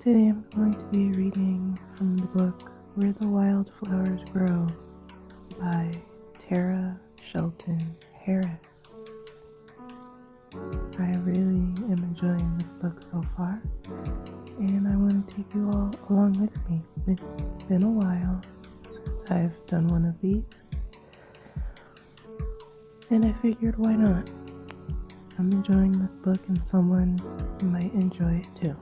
Today I'm going to be reading from the book Where the Wildflowers Grow by Terah, Shelton, Harris. I really am enjoying this book so far, and I want to take you all along with me. It's been a while since I've done one of these, and I figured why not? I'm enjoying this book and someone might enjoy it too.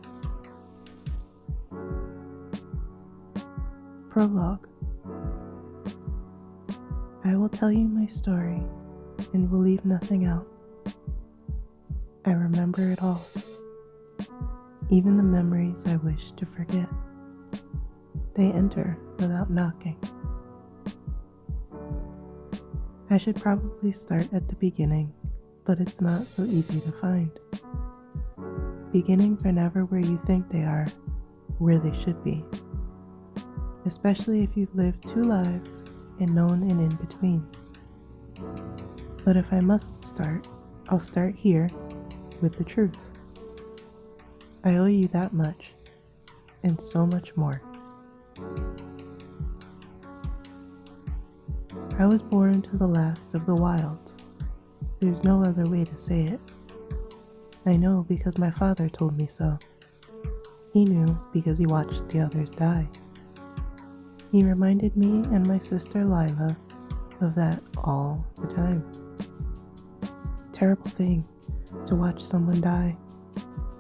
Prologue. I will tell you my story and will leave nothing out. I remember it all, even the memories I wish to forget. They enter without knocking. I should probably start at the beginning, but it's not so easy to find. Beginnings are never where you think they are, where they should be. Especially if you've lived two lives and known an in-between. But if I must start, I'll start here with the truth. I owe you that much, and so much more. I was born to the last of the wilds. There's no other way to say it. I know because my father told me so. He knew because he watched the others die. He reminded me and my sister Lila of that all the time. Terrible thing to watch someone die,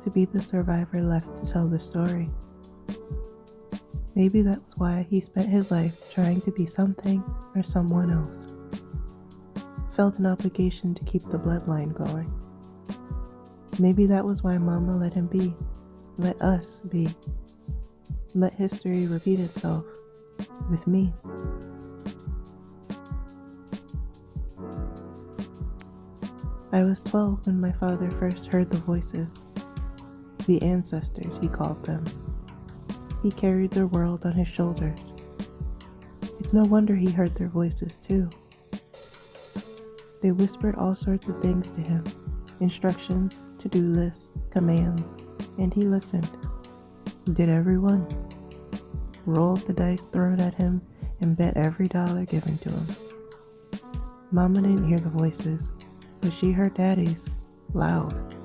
to be the survivor left to tell the story. Maybe that was why he spent his life trying to be something or someone else. Felt an obligation to keep the bloodline going. Maybe that was why Mama let him be, let us be, let history repeat itself. With me. I was 12 when my father first heard the voices, the ancestors he called them. He carried their world on his shoulders. It's no wonder he heard their voices too. They whispered all sorts of things to him, instructions, to-do lists, commands, and he listened. Did every one. Rolled the dice thrown at him and bet every dollar given to him. Mama didn't hear the voices, but she heard Daddy's, loud.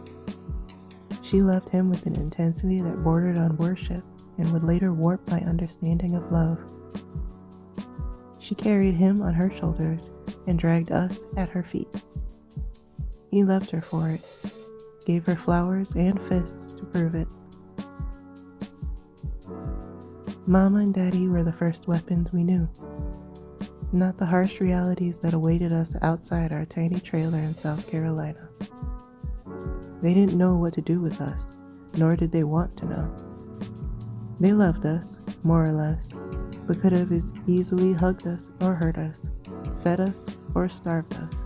She loved him with an intensity that bordered on worship and would later warp my understanding of love. She carried him on her shoulders and dragged us at her feet. He loved her for it, gave her flowers and fists to prove it. Mama and Daddy were the first weapons we knew, not the harsh realities that awaited us outside our tiny trailer in South Carolina. They didn't know what to do with us, nor did they want to know. They loved us, more or less, but could have as easily hugged us or hurt us, fed us or starved us.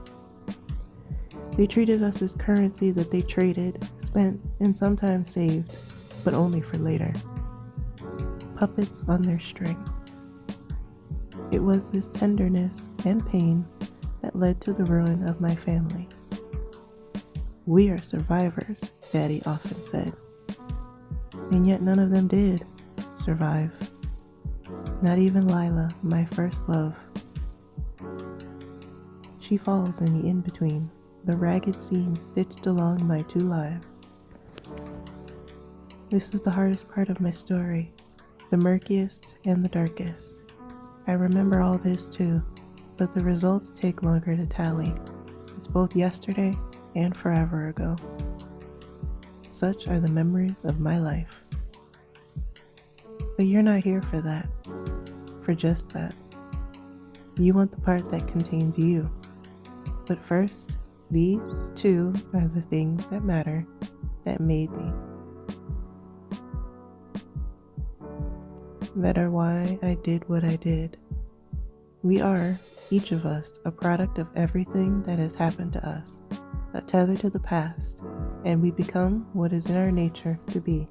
They treated us as currency that they traded, spent, and sometimes saved, but only for later. Puppets on their string. It was this tenderness and pain that led to the ruin of my family. We are survivors, Daddy often said. And yet none of them did survive. Not even Lila, my first love. She falls in the in-between, the ragged seams stitched along my two lives. This is the hardest part of my story. The murkiest and the darkest. I remember all this too, but the results take longer to tally. It's both yesterday and forever ago. Such are the memories of my life. But you're not here for that, for just that. You want the part that contains you. But first, these two are the things that matter, that made me. That are why I did what I did. We are, each of us, a product of everything that has happened to us, a tether to the past, and we become what is in our nature to be.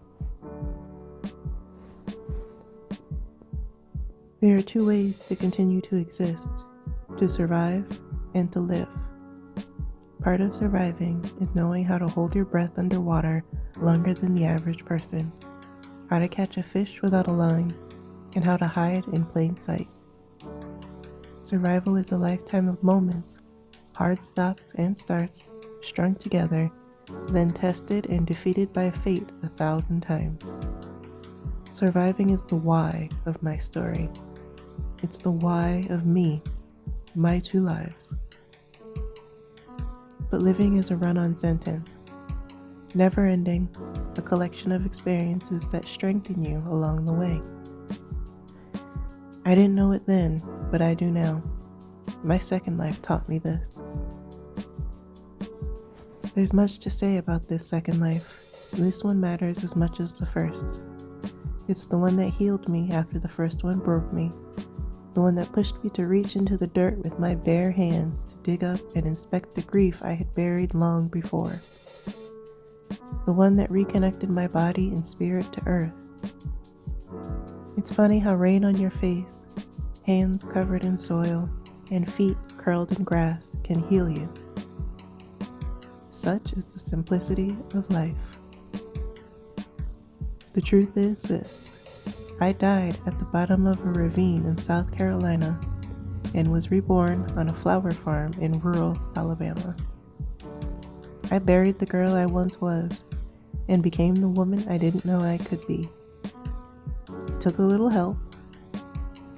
There are two ways to continue to exist, to survive and to live. Part of surviving is knowing how to hold your breath underwater longer than the average person, how to catch a fish without a line, and how to hide in plain sight. Survival is a lifetime of moments, hard stops and starts, strung together, then tested and defeated by fate 1,000 times. Surviving is the why of my story. It's the why of me, my 2 lives. But living is a run-on sentence, never ending, a collection of experiences that strengthen you along the way. I didn't know it then, but I do now. My second life taught me this. There's much to say about this second life. This one matters as much as the first. It's the one that healed me after the first one broke me. The one that pushed me to reach into the dirt with my bare hands to dig up and inspect the grief I had buried long before. The one that reconnected my body and spirit to earth. It's funny how rain on your face, hands covered in soil, and feet curled in grass can heal you. Such is the simplicity of life. The truth is this: I died at the bottom of a ravine in South Carolina and was reborn on a flower farm in rural Alabama. I buried the girl I once was and became the woman I didn't know I could be. It took a little help.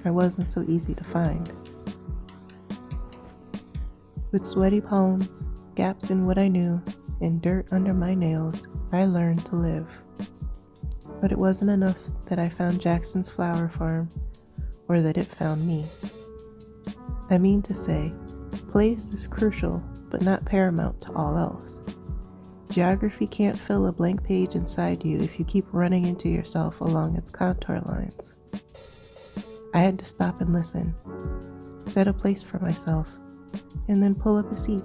I wasn't so easy to find. With sweaty palms, gaps in what I knew, and dirt under my nails, I learned to live. But it wasn't enough that I found Jackson's flower farm, or that it found me. I mean to say, place is crucial, but not paramount to all else. Geography can't fill a blank page inside you if you keep running into yourself along its contour lines. I had to stop and listen, set a place for myself, and then pull up a seat.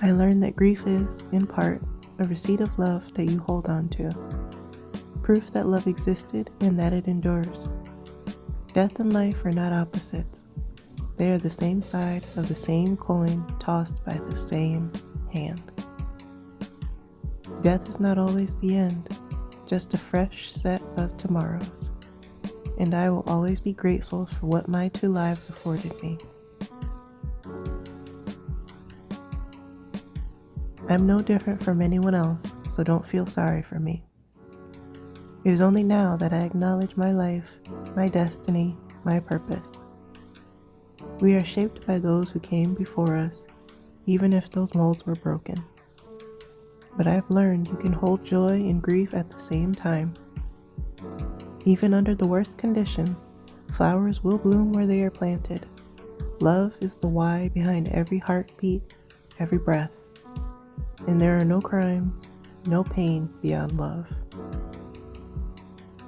I learned that grief is, in part, a receipt of love that you hold on to. Proof that love existed and that it endures. Death and life are not opposites. They are the same side of the same coin tossed by the same hand. Death is not always the end, just a fresh set of tomorrows. And I will always be grateful for what my 2 lives afforded me. I'm no different from anyone else, so don't feel sorry for me. It is only now that I acknowledge my life, my destiny, my purpose. We are shaped by those who came before us, even if those molds were broken. But I've learned you can hold joy and grief at the same time. Even under the worst conditions, flowers will bloom where they are planted. Love is the why behind every heartbeat, every breath. And there are no crimes, no pain beyond love.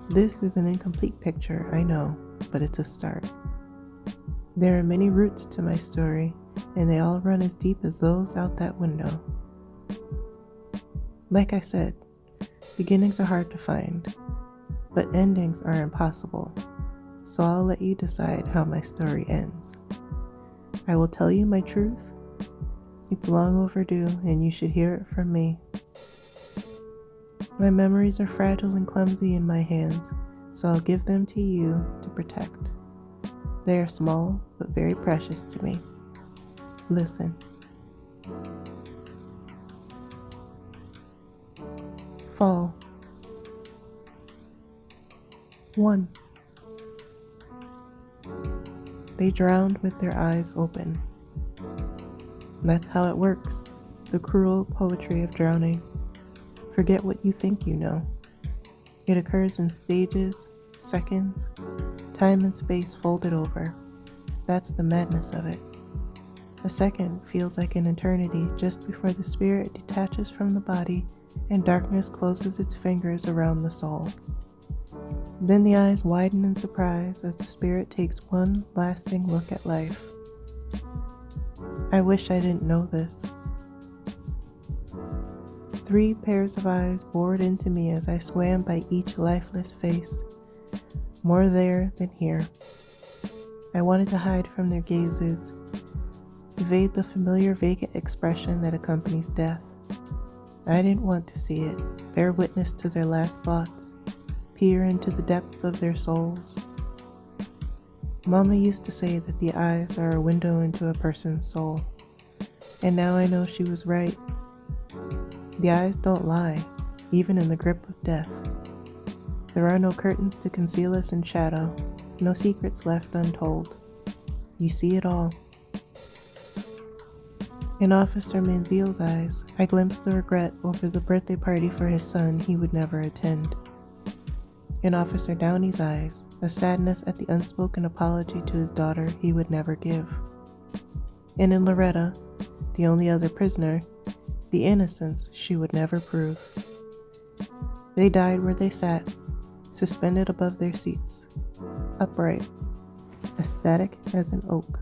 This is an incomplete picture, I know, but it's a start. There are many roots to my story, and they all run as deep as those out that window. Like I said, beginnings are hard to find, but endings are impossible, so I'll let you decide how my story ends. I will tell you my truth. It's long overdue, and you should hear it from me. My memories are fragile and clumsy in my hands, so I'll give them to you to protect. They are small, but very precious to me. Listen. Fall. 1. They drowned with their eyes open. That's how it works, the cruel poetry of drowning. Forget what you think you know. It occurs in stages, seconds, time and space folded over. That's the madness of it. A second feels like an eternity just before the spirit detaches from the body and darkness closes its fingers around the soul. Then the eyes widen in surprise as the spirit takes one lasting look at life. I wish I didn't know this. 3 pairs of eyes bored into me as I swam by each lifeless face, more there than here. I wanted to hide from their gazes, evade the familiar vacant expression that accompanies death. I didn't want to see it, bear witness to their last thoughts, peer into the depths of their souls. Mama used to say that the eyes are a window into a person's soul, and now I know she was right. The eyes don't lie, even in the grip of death. There are no curtains to conceal us in shadow, no secrets left untold. You see it all. In Officer Manziel's eyes, I glimpsed the regret over the birthday party for his son he would never attend. In Officer Downey's eyes, a sadness at the unspoken apology to his daughter he would never give. And in Loretta, the only other prisoner, the innocence she would never prove. They died where they sat, suspended above their seats, upright, aesthetic as an oak.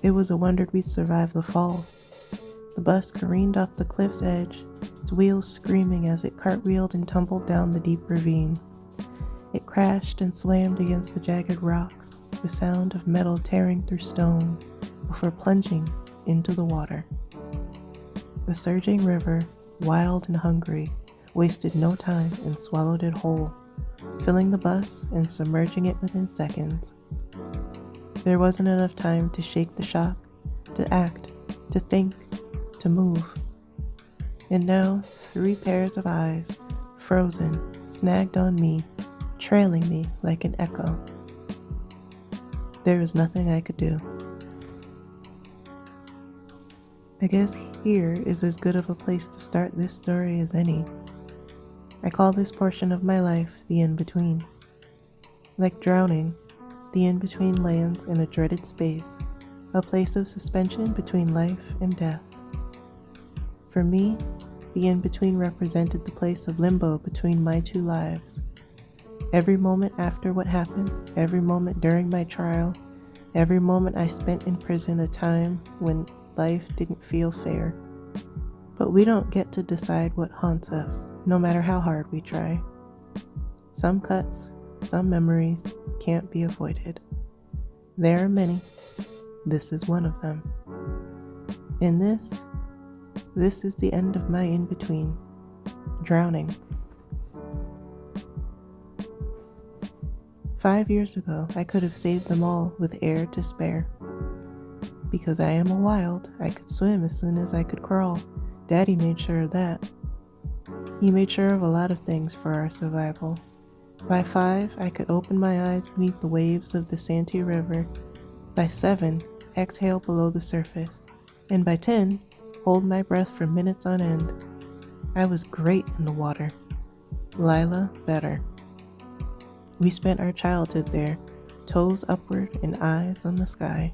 It was a wonder we'd survive the fall. The bus careened off the cliff's edge, its wheels screaming as it cartwheeled and tumbled down the deep ravine. It crashed and slammed against the jagged rocks, the sound of metal tearing through stone, before plunging into the water. The surging river, wild and hungry, wasted no time and swallowed it whole, filling the bus and submerging it within seconds. There wasn't enough time to shake the shock, to act, to think, to move. And now, 3 pairs of eyes, frozen, snagged on me, trailing me like an echo. There was nothing I could do. I guess here is as good of a place to start this story as any. I call this portion of my life the in-between. Like drowning, the in-between lands in a dreaded space, a place of suspension between life and death. For me, the in-between represented the place of limbo between my 2 lives. Every moment after what happened, every moment during my trial, every moment I spent in prison, a time when life didn't feel fair. But we don't get to decide what haunts us, no matter how hard we try. Some cuts, some memories can't be avoided. There are many. This is one of them. And this is the end of my in-between. Drowning. 5 years ago, I could have saved them all with air to spare. Because I am a wild, I could swim as soon as I could crawl. Daddy made sure of that. He made sure of a lot of things for our survival. By 5, I could open my eyes beneath the waves of the Santee River. By 7, exhale below the surface. And by 10, hold my breath for minutes on end. I was great in the water. Lila better. We spent our childhood there, toes upward and eyes on the sky.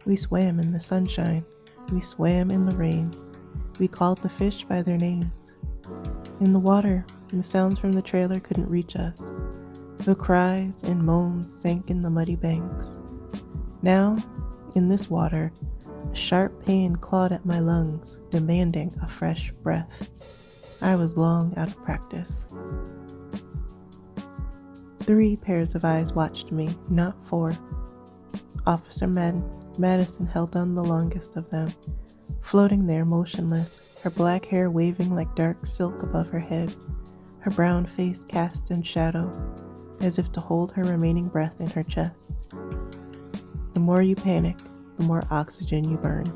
We swam in the sunshine. We swam in the rain. We called the fish by their names. In the water, the sounds from the trailer couldn't reach us. The cries and moans sank in the muddy banks. Now, in this water, a sharp pain clawed at my lungs, demanding a fresh breath. I was long out of practice. 3 pairs of eyes watched me, not 4. Officer Madison held on the longest of them, floating there motionless, her black hair waving like dark silk above her head, her brown face cast in shadow, as if to hold her remaining breath in her chest. The more you panic, the more oxygen you burn.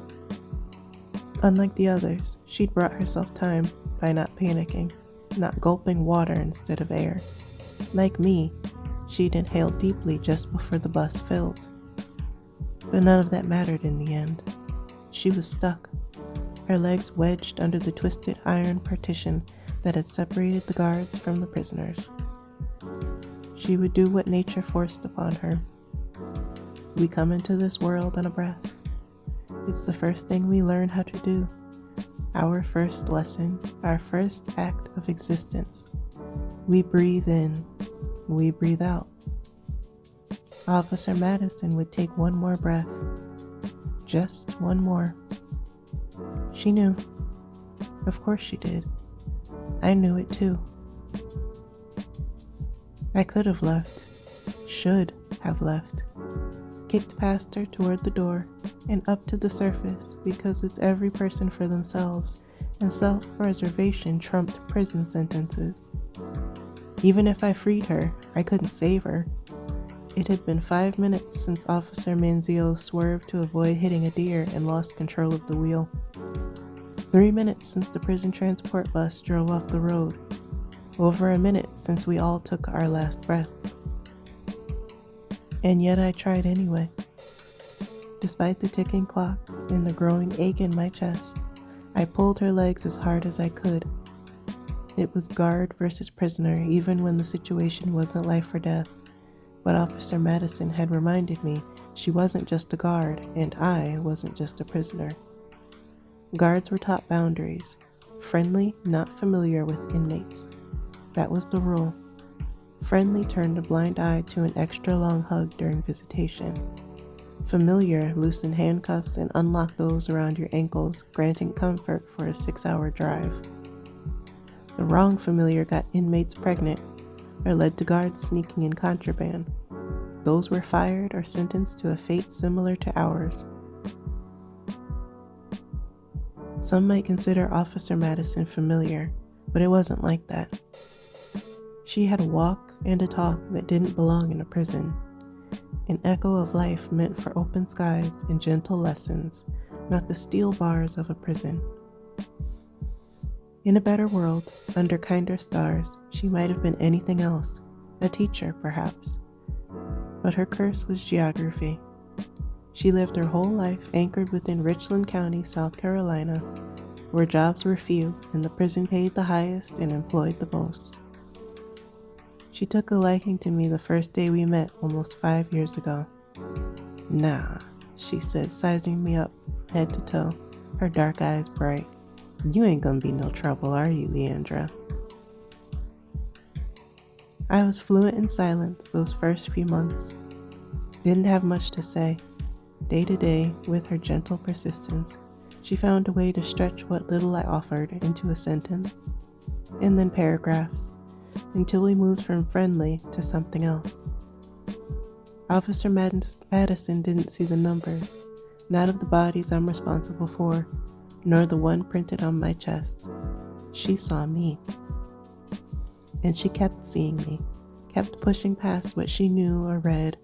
Unlike the others, she'd brought herself time by not panicking, not gulping water instead of air. Like me, she'd inhaled deeply just before the bus filled. But none of that mattered in the end. She was stuck, her legs wedged under the twisted iron partition that had separated the guards from the prisoners. She would do what nature forced upon her. We come into this world on a breath. It's the first thing we learn how to do. Our first lesson, our first act of existence. We breathe in, we breathe out. Officer Madison would take one more breath. Just one more. She knew. Of course she did. I knew it too. I could have left. Should have left. kicked past her toward the door and up to the surface because it's every person for themselves and self-preservation trumped prison sentences. Even if I freed her, I couldn't save her. It had been 5 minutes since Officer Manzio swerved to avoid hitting a deer and lost control of the wheel. 3 minutes since the prison transport bus drove off the road. Over a minute since we all took our last breaths. And yet I tried anyway. Despite the ticking clock and the growing ache in my chest, I pulled her legs as hard as I could. It was guard versus prisoner even when the situation wasn't life or death. But Officer Madison had reminded me she wasn't just a guard and I wasn't just a prisoner. Guards were taught boundaries, friendly, not familiar with inmates. That was the rule. Friendly turned a blind eye to an extra long hug during visitation. Familiar loosened handcuffs and unlocked those around your ankles, granting comfort for a 6-hour drive. The wrong familiar got inmates pregnant or led to guards sneaking in contraband. Those were fired or sentenced to a fate similar to ours. Some might consider Officer Madison familiar, but it wasn't like that. She had a walk and a talk that didn't belong in a prison. An echo of life meant for open skies and gentle lessons, not the steel bars of a prison. In a better world, under kinder stars, she might have been anything else, a teacher perhaps. But her curse was geography. She lived her whole life anchored within Richland County, South Carolina, where jobs were few and the prison paid the highest and employed the most. She took a liking to me the first day we met almost 5 years ago. "Nah," she said, sizing me up head to toe, her dark eyes bright. "You ain't gonna be no trouble, are you, Leandra?" I was fluent in silence those first few months. Didn't have much to say. Day to day, with her gentle persistence, she found a way to stretch what little I offered into a sentence, and then paragraphs, until we moved from friendly to something else. Officer Madison didn't see the numbers, not of the bodies I'm responsible for, nor the one printed on my chest. She saw me. And she kept seeing me, kept pushing past what she knew or read,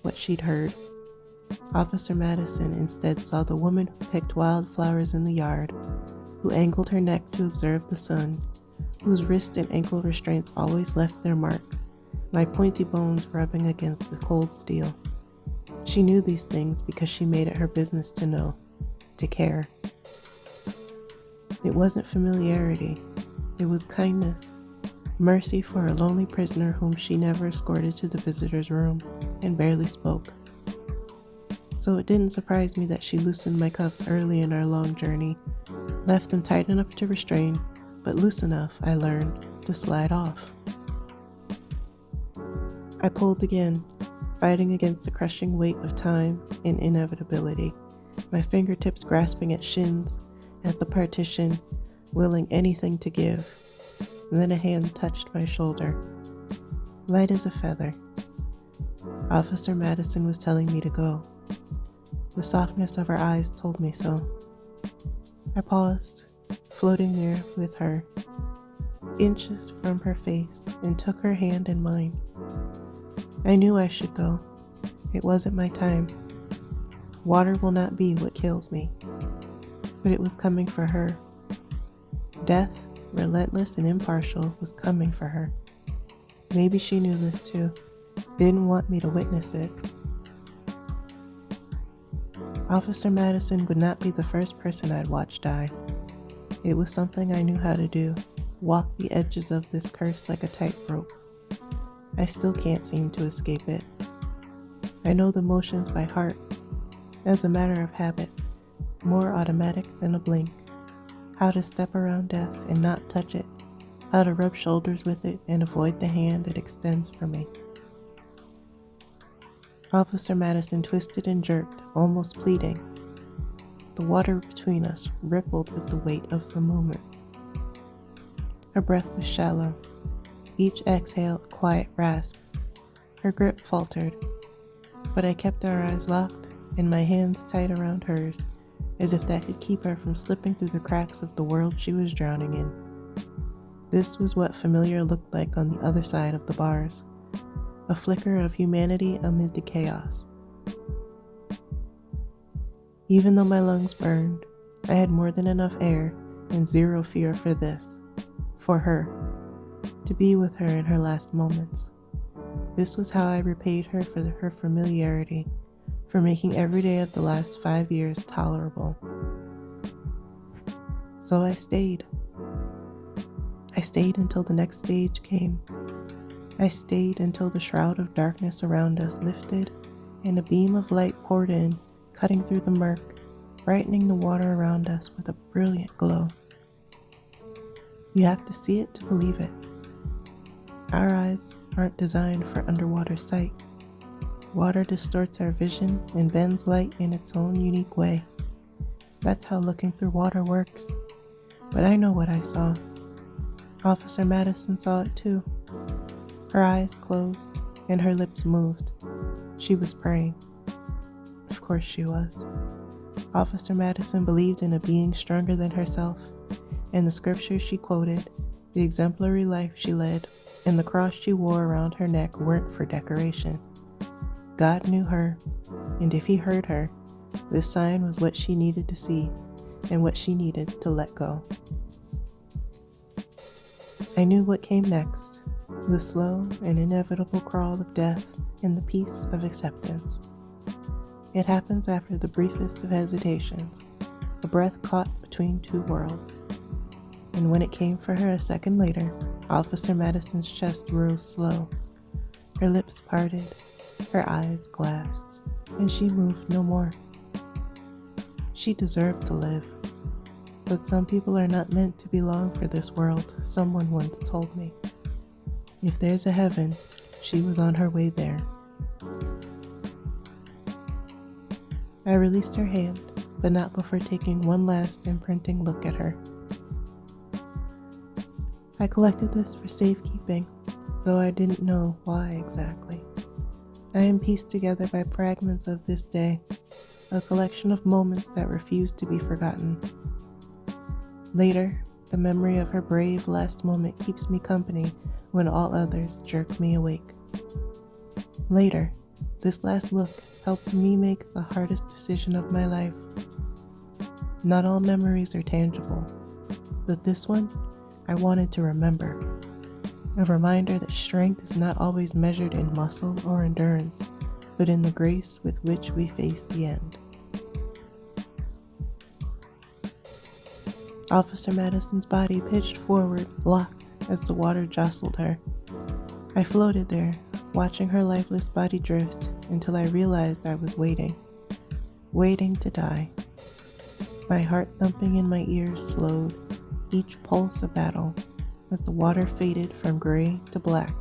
what she'd heard. Officer Madison instead saw the woman who picked wildflowers in the yard, who angled her neck to observe the sun, whose wrist and ankle restraints always left their mark, my pointy bones rubbing against the cold steel. She knew these things because she made it her business to know, to care. It wasn't familiarity, it was kindness, mercy for a lonely prisoner whom she never escorted to the visitor's room and barely spoke. So it didn't surprise me that she loosened my cuffs early in our long journey, left them tight enough to restrain, but loose enough, I learned, to slide off. I pulled again, fighting against the crushing weight of time and inevitability, my fingertips grasping at shins, at the partition, willing anything to give. And then a hand touched my shoulder, light as a feather. Officer Madison was telling me to go. The softness of her eyes told me so. I paused, floating there with her, inches from her face, and took her hand in mine. I knew I should go. It wasn't my time. Water will not be what kills me. But it was coming for her. Death, relentless and impartial, was coming for her. Maybe she knew this too, didn't want me to witness it. Officer Madison would not be the first person I'd watch die. It was something I knew how to do, walk the edges of this curse like a tightrope. I still can't seem to escape it. I know the motions by heart, as a matter of habit, more automatic than a blink. How to step around death and not touch it, how to rub shoulders with it and avoid the hand it extends for me. Officer Madison twisted and jerked, almost pleading. The water between us rippled with the weight of the moment. Her breath was shallow, each exhale a quiet rasp. Her grip faltered. but I kept our eyes locked and my hands tight around hers, as if that could keep her from slipping through the cracks of the world she was drowning in. This was what familiar looked like on the other side of the bars, a flicker of humanity amid the chaos. Even though my lungs burned, I had more than enough air and zero fear for this, for her, to be with her in her last moments. This was how I repaid her for her familiarity, for making every day of the last 5 years tolerable. So I stayed. I stayed until the next stage came. I stayed until the shroud of darkness around us lifted and a beam of light poured in, cutting through the murk, brightening the water around us with a brilliant glow. You have to see it to believe it. Our eyes aren't designed for underwater sight. Water distorts our vision and bends light in its own unique way. That's how looking through water works. But I know what I saw. Officer Madison saw it too. Her eyes closed and her lips moved. She was praying. Of course she was. Officer Madison believed in a being stronger than herself, and the scriptures she quoted, the exemplary life she led, and the cross she wore around her neck weren't for decoration. God knew her, and if he heard her, this sign was what she needed to see and what she needed to let go. I knew what came next, the slow and inevitable crawl of death and the peace of acceptance. It happens after the briefest of hesitations, a breath caught between two worlds. And when it came for her a second later, Officer Madison's chest rose slow. Her lips parted, her eyes glassed, and she moved no more. She deserved to live. But some people are not meant to belong for this world, someone once told me. If there's a heaven, she was on her way there. I released her hand, but not before taking one last imprinting look at her. I collected this for safekeeping, though I didn't know why exactly. I am pieced together by fragments of this day, a collection of moments that refuse to be forgotten. Later, the memory of her brave last moment keeps me company when all others jerk me awake. Later, this last look helped me make the hardest decision of my life. Not all memories are tangible, but this one I wanted to remember. A reminder that strength is not always measured in muscle or endurance, but in the grace with which we face the end. Officer Madison's body pitched forward, locked, as the water jostled her. I floated there, watching her lifeless body drift until I realized I was waiting to die. My heart thumping in my ears slowed, each pulse a battle, as the water faded from gray to black.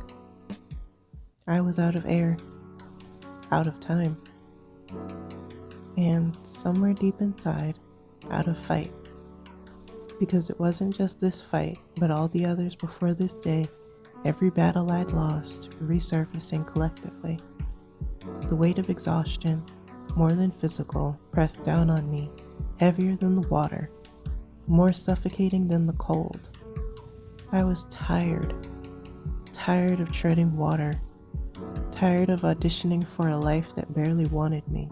I was out of air, out of time, and somewhere deep inside, out of fight. Because it wasn't just this fight, but all the others before this day, every battle I'd lost, resurfacing collectively. The weight of exhaustion, more than physical, pressed down on me, heavier than the water, more suffocating than the cold. I was tired of treading water, tired of auditioning for a life that barely wanted me.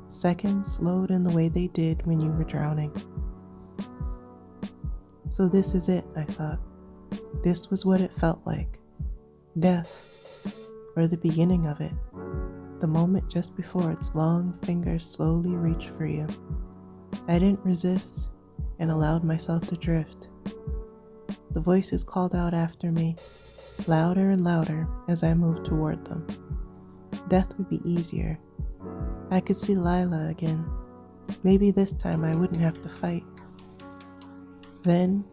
Seconds slowed in the way they did when you were drowning. So this is it, I thought. This was what it felt like. Death, or the beginning of it. The moment just before its long fingers slowly reach for you. I didn't resist and allowed myself to drift. The voices called out after me, louder and louder as I moved toward them. Death would be easier. I could see Lila again. Maybe this time I wouldn't have to fight. Then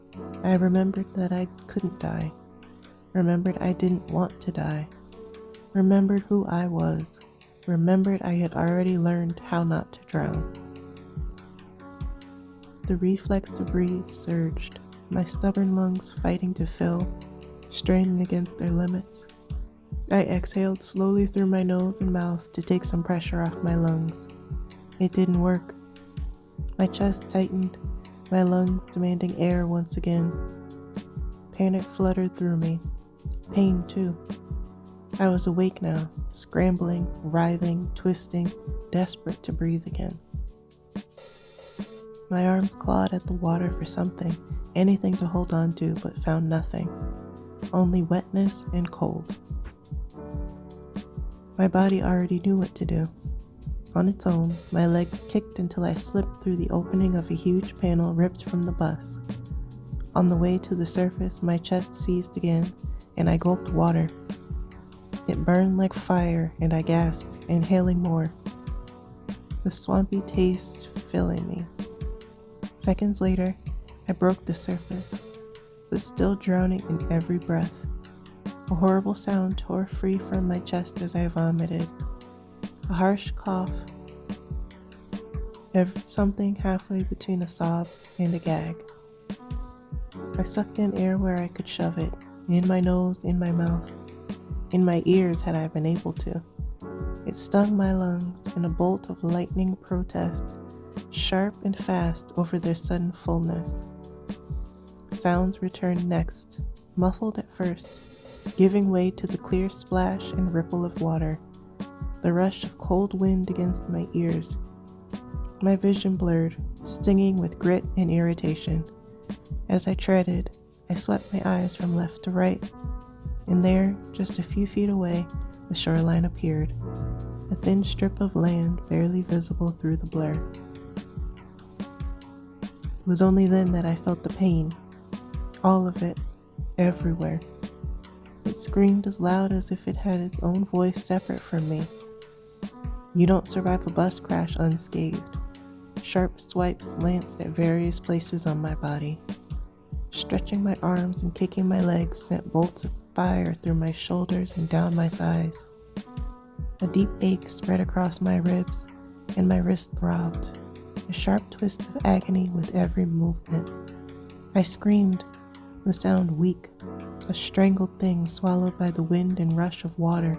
I remembered that I couldn't die. Remembered I didn't want to die. Remembered who I was. Remembered I had already learned how not to drown. The reflex to breathe surged, my stubborn lungs fighting to fill, straining against their limits. I exhaled slowly through my nose and mouth to take some pressure off my lungs. It didn't work. My chest tightened, my lungs demanding air once again. Panic fluttered through me. Pain, too. I was awake now, scrambling, writhing, twisting, desperate to breathe again. My arms clawed at the water for something, anything to hold on to, but found nothing. Only wetness and cold. My body already knew what to do. On its own, my leg kicked until I slipped through the opening of a huge panel ripped from the bus. On the way to the surface, my chest seized again, and I gulped water. It burned like fire, and I gasped, inhaling more. The swampy taste filling me. Seconds later, I broke the surface, but still drowning in every breath. A horrible sound tore free from my chest as I vomited. A harsh cough. Something halfway between a sob and a gag. I sucked in air where I could shove it, in my nose, in my mouth, in my ears had I been able to. It stung my lungs in a bolt of lightning protest, sharp and fast over their sudden fullness. Sounds returned next, muffled at first, giving way to the clear splash and ripple of water, the rush of cold wind against my ears. My vision blurred, stinging with grit and irritation. As I treaded, I swept my eyes from left to right, and there, just a few feet away, the shoreline appeared, a thin strip of land barely visible through the blur. It was only then that I felt the pain, all of it, everywhere. It screamed as loud as if it had its own voice separate from me. You don't survive a bus crash unscathed. Sharp swipes lanced at various places on my body. Stretching my arms and kicking my legs sent bolts of fire through my shoulders and down my thighs. A deep ache spread across my ribs, and my wrist throbbed, a sharp twist of agony with every movement. I screamed, the sound weak, a strangled thing swallowed by the wind and rush of water.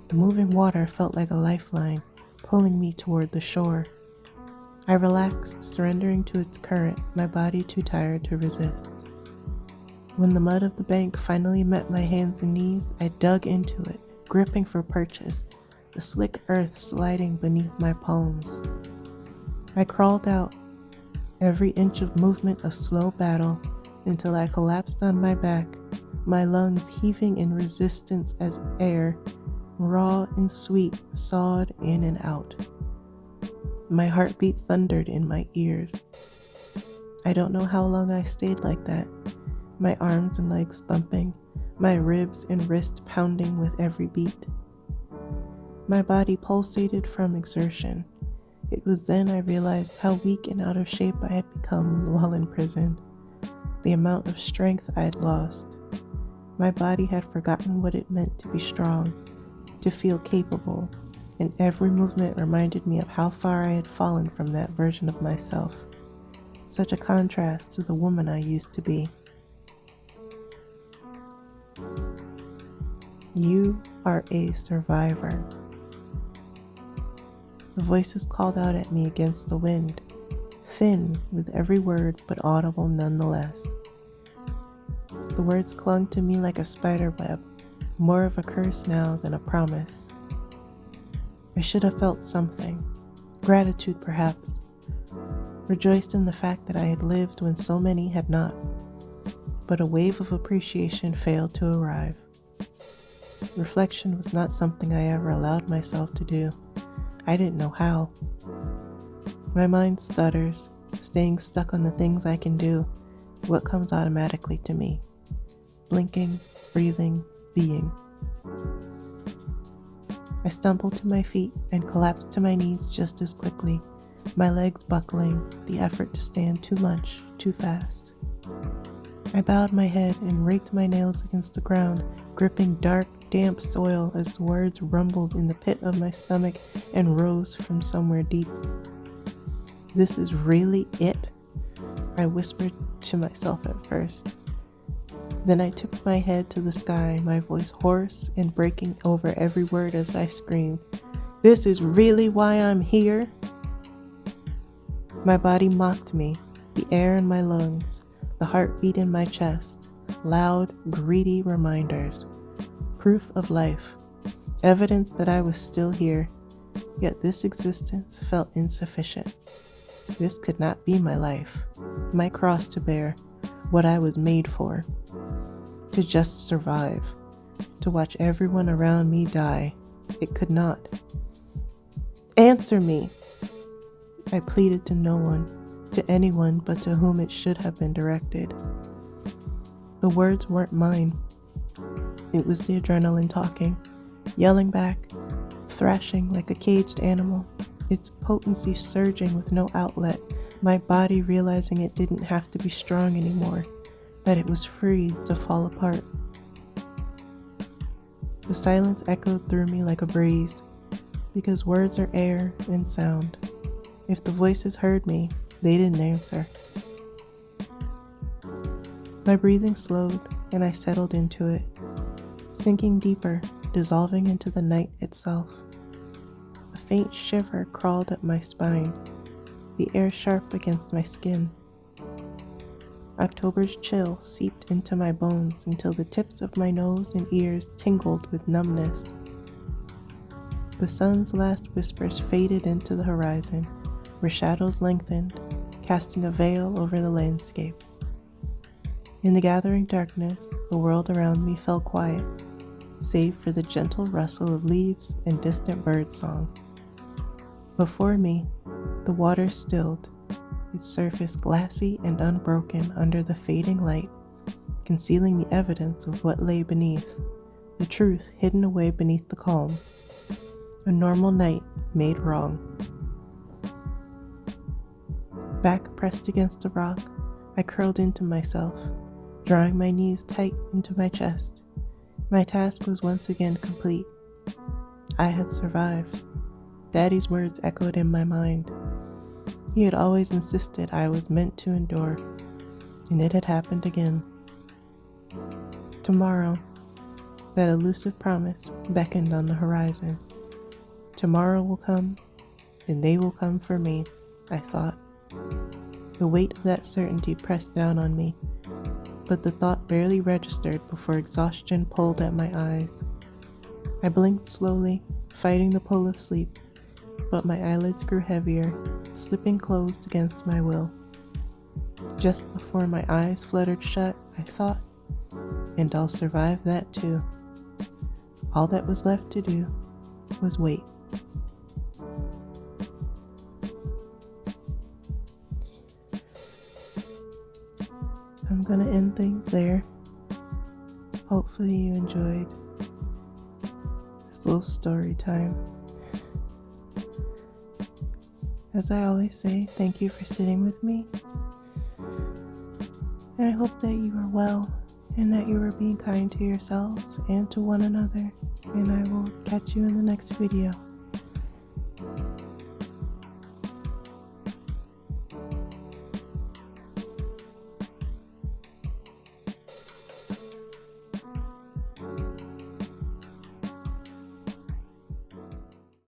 The moving water felt like a lifeline, pulling me toward the shore. I relaxed, surrendering to its current, my body too tired to resist. When the mud of the bank finally met my hands and knees, I dug into it, gripping for purchase, the slick earth sliding beneath my palms. I crawled out, every inch of movement a slow battle, until I collapsed on my back, my lungs heaving in resistance as air, raw and sweet, sawed in and out. My heartbeat thundered in my ears. I don't know how long I stayed like that, my arms and legs thumping, my ribs and wrist pounding with every beat. My body pulsated from exertion. It was then I realized how weak and out of shape I had become while in prison, the amount of strength I had lost. My body had forgotten what it meant to be strong, to feel capable, and every movement reminded me of how far I had fallen from that version of myself. Such a contrast to the woman I used to be. You are a survivor. The voices called out at me against the wind, thin with every word but audible nonetheless. The words clung to me like a spider web, more of a curse now than a promise. I should have felt something, gratitude perhaps, rejoiced in the fact that I had lived when so many had not, but a wave of appreciation failed to arrive. Reflection was not something I ever allowed myself to do. I didn't know how. My mind stutters, staying stuck on the things I can do, what comes automatically to me. Blinking, breathing, being. I stumbled to my feet and collapsed to my knees just as quickly, my legs buckling, the effort to stand too much, too fast. I bowed my head and raked my nails against the ground, gripping dark, damp soil as the words rumbled in the pit of my stomach and rose from somewhere deep. This is really it? I whispered to myself at first. Then I tipped my head to the sky, my voice hoarse and breaking over every word as I screamed, "This is really why I'm here?" My body mocked me, the air in my lungs, the heartbeat in my chest, loud, greedy reminders, proof of life, evidence that I was still here, yet this existence felt insufficient. This could not be my life, my cross to bear, what I was made for. To just survive, to watch everyone around me die. It could not. Answer me! I pleaded to no one, to anyone but to whom it should have been directed. The words weren't mine. It was the adrenaline talking, yelling back, thrashing like a caged animal, its potency surging with no outlet, my body realizing it didn't have to be strong anymore, that it was free to fall apart. The silence echoed through me like a breeze, because words are air and sound. If the voices heard me, they didn't answer. My breathing slowed, and I settled into it, sinking deeper, dissolving into the night itself. A faint shiver crawled up my spine, the air sharp against my skin. October's chill seeped into my bones until the tips of my nose and ears tingled with numbness. The sun's last whispers faded into the horizon, where shadows lengthened, casting a veil over the landscape. In the gathering darkness, the world around me fell quiet, save for the gentle rustle of leaves and distant birdsong. Before me, the water stilled, its surface glassy and unbroken under the fading light, concealing the evidence of what lay beneath, the truth hidden away beneath the calm. A normal night made wrong. Back pressed against a rock, I curled into myself, drawing my knees tight into my chest. My task was once again complete. I had survived. Daddy's words echoed in my mind. He had always insisted I was meant to endure, and it had happened again. Tomorrow, that elusive promise beckoned on the horizon. Tomorrow will come, and they will come for me, I thought. The weight of that certainty pressed down on me, but the thought barely registered before exhaustion pulled at my eyes. I blinked slowly, fighting the pull of sleep, but my eyelids grew heavier, slipping closed against my will. Just before my eyes fluttered shut, I thought, and I'll survive that too. All that was left to do was wait. I'm gonna end things there. Hopefully you enjoyed this little story time. As I always say, thank you for sitting with me. And I hope that you are well and that you are being kind to yourselves and to one another. And I will catch you in the next video.